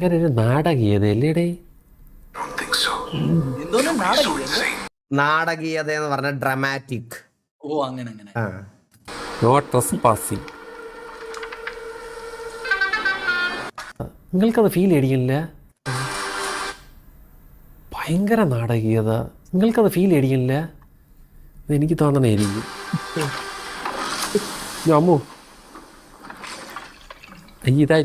ഭയങ്കര ഒരു നാടകീയതയല്ലേടേ? എന്തോന്നും നാടകീയത എന്ന് പറഞ്ഞ ഡ്രമാറ്റിക്. ഓ അങ്ങനെ അങ്ങനെ. നോ ട്രസ്പാസിങ്. നിങ്ങൾക്കത് ഫീൽ അടിക്കില്ല? ഭയങ്കര നാടകീയത. നിങ്ങൾക്കത് ഫീൽ അടിക്കില്ല? എനിക്ക് തോന്നണേയിരിക്കും. അമ്മോ ഇതായി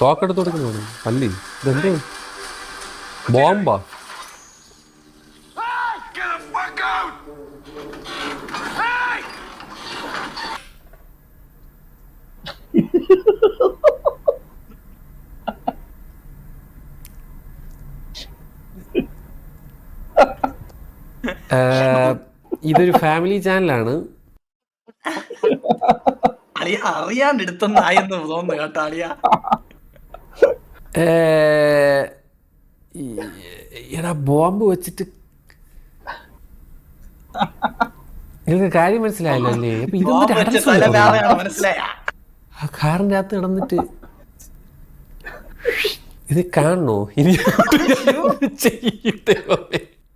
തോക്കെടുത്ത് കൊടുക്കുന്നതാണ് പല്ലി. ഇതെന്തോ ബോംബാ? ഇതൊരു ഫാമിലി ചാനലാണ്. അറിയാണ്ട് എടുത്തൊന്നായെന്ന് തോന്നുന്നു കേട്ടോ അളിയ. എടാ ബോംബ് വെച്ചിട്ട് നിങ്ങൾക്ക് കാര്യം മനസ്സിലായല്ലോ അല്ലേ? അപ്പൊ ഇതൊന്നും മനസ്സിലായ ആ കാറിന്റെ അകത്ത് കിടന്നിട്ട് ഇത് കാണണോ? ഇനി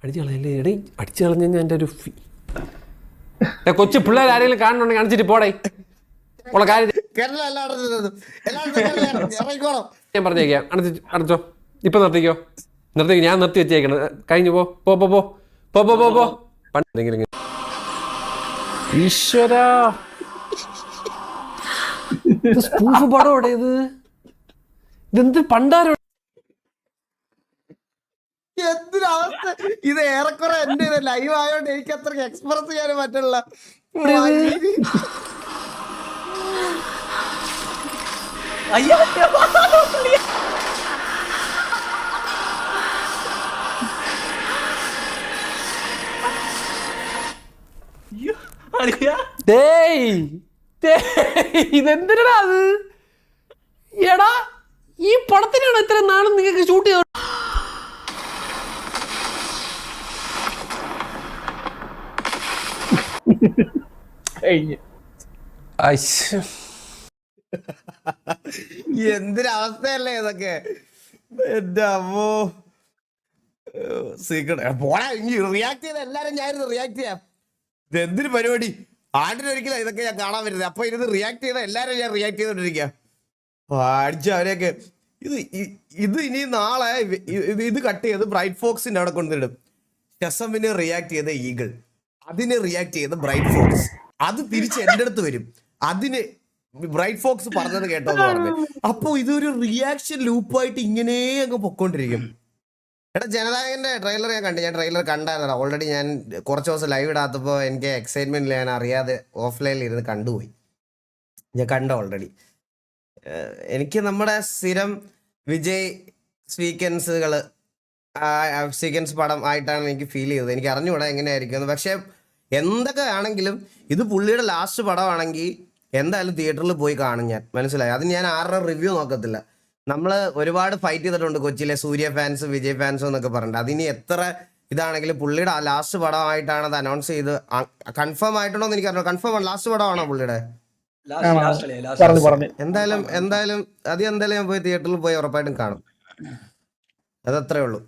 അടിച്ചു കളയല്ലേ? എടേ അടിച്ചു കളഞ്ഞ എൻ്റെ ഒരു കൊച്ചു പിള്ളേർ ആരെങ്കിലും കാണുന്നുണ്ടെങ്കിൽ കാണിച്ചിട്ട് പോടേ. ഉള്ള കാര്യം ഞാൻ പറഞ്ഞേക്കാം. അടച്ചോ, ഇപ്പൊ നിർത്തിക്കോ. ഞാൻ നിർത്തി വെച്ചേക്കണം. കഴിഞ്ഞു പോ പോ പോ പോ പോ പോ പോ. പണ്ടെങ്കിലും ഈശ്വരാ സ്പൂഫ് പടം ഇത് ഇതെന്ത് പണ്ടാരോ? എന്തിനവസ്ഥ ഇത്! ഏറെക്കുറെ എന്റെ ലൈവ് ആയോണ്ട് എനിക്ക് അത്ര എക്സ്പ്രസ് ചെയ്യാനും പറ്റില്ല. ഇതെന്തിനാ അത്? എടാ ഈ പടത്തിനാണ് ഇത്ര നാളും നിങ്ങൾക്ക് ഷൂട്ട് ചെയ്ത? എന്തൊരവസ്ഥയല്ലേ ഇതൊക്കെ! എന്റെ അമ്മോ, റിയാക്ട് ചെയ്ത എല്ലാരും ഞാനിത് റിയാക്ട് ചെയ്യാം. ഇതെന്തൊരു പരിപാടി! ആണ്ടിനൊരിക്കലും ഇതൊക്കെ ഞാൻ കാണാൻ വരുന്നത്. അപ്പൊ ഇരുന്ന് റിയാക്ട് ചെയ്ത എല്ലാരും ഞാൻ റിയാക്ട് ചെയ്തോണ്ടിരിക്കുക. അടിച്ച അവരെയൊക്കെ ഇത് ഇനി നാളെ ഇത് കട്ട് ചെയ്ത് ബ്രൈറ്റ് ഫോക്സിന്റെ അവിടെ കൊണ്ടിടും. ഷസമിനെ റിയാക്ട് ചെയ്ത ഈഗിൾ, അതിനെ റിയാക്ട് ചെയ്ത ബ്രൈറ്റ് ഫോക്സ്, അത് തിരിച്ച് എന്റെ അടുത്ത് വരും. അതിന് ബ്രൈറ്റ് ഫോക്സ് പറഞ്ഞത് കേട്ടോന്ന് പറഞ്ഞു. അപ്പൊ ഇതൊരു റിയാക്ഷൻ ലൂപ്പായിട്ട് ഇങ്ങനെ അങ്ങ് പൊക്കോണ്ടിരിക്കും. എടാ ജനനായകന്റെ ട്രെയിലർ ഞാൻ കണ്ടു. ഞാൻ ട്രെയിലർ കണ്ടായിരുന്നു ഓൾറെഡി. ഞാൻ കുറച്ച് ദിവസം ലൈവ് ഇടാത്തപ്പോൾ എനിക്ക് എക്സൈറ്റ്മെന്റിൽ ഞാൻ അറിയാതെ ഓഫ്ലൈനിൽ ഇരുന്ന് കണ്ടുപോയി. ഞാൻ കണ്ട ഓൾറെഡി. എനിക്ക് നമ്മുടെ സ്ഥിരം വിജയ് സീക്വൻസ് പടം ആയിട്ടാണ് എനിക്ക് ഫീൽ ചെയ്തത്. എനിക്ക് അറിഞ്ഞുകൂടാ എങ്ങനെയായിരിക്കും. പക്ഷെ എന്തൊക്കെ ആണെങ്കിലും ഇത് പുള്ളിയുടെ ലാസ്റ്റ് പടമാണെങ്കിൽ എന്തായാലും തിയേറ്ററിൽ പോയി കാണും ഞാൻ. മനസ്സിലായി? അതിന് ഞാൻ ആരുടെ റിവ്യൂ നോക്കത്തില്ല. നമ്മൾ ഒരുപാട് ഫൈറ്റ് ചെയ്തിട്ടുണ്ട് കൊച്ചിയിലെ സൂര്യ ഫാൻസും വിജയ് ഫാൻസും എന്നൊക്കെ പറഞ്ഞിട്ട്. അതിന് എത്ര ഇതാണെങ്കിലും പുള്ളിയുടെ ആ ലാസ്റ്റ് പടമായിട്ടാണ് അത് അനൗൺസ് ചെയ്ത്. കൺഫേം ആയിട്ടുണ്ടോ എന്ന് എനിക്കറിയാം. കൺഫേം ആണ് ലാസ്റ്റ് പടമാണോ പുള്ളിയുടെ? എന്തായാലും അത് എന്തായാലും ഞാൻ പോയി തിയേറ്ററിൽ പോയി ഉറപ്പായിട്ടും കാണും. അതത്രേ ഉള്ളൂ.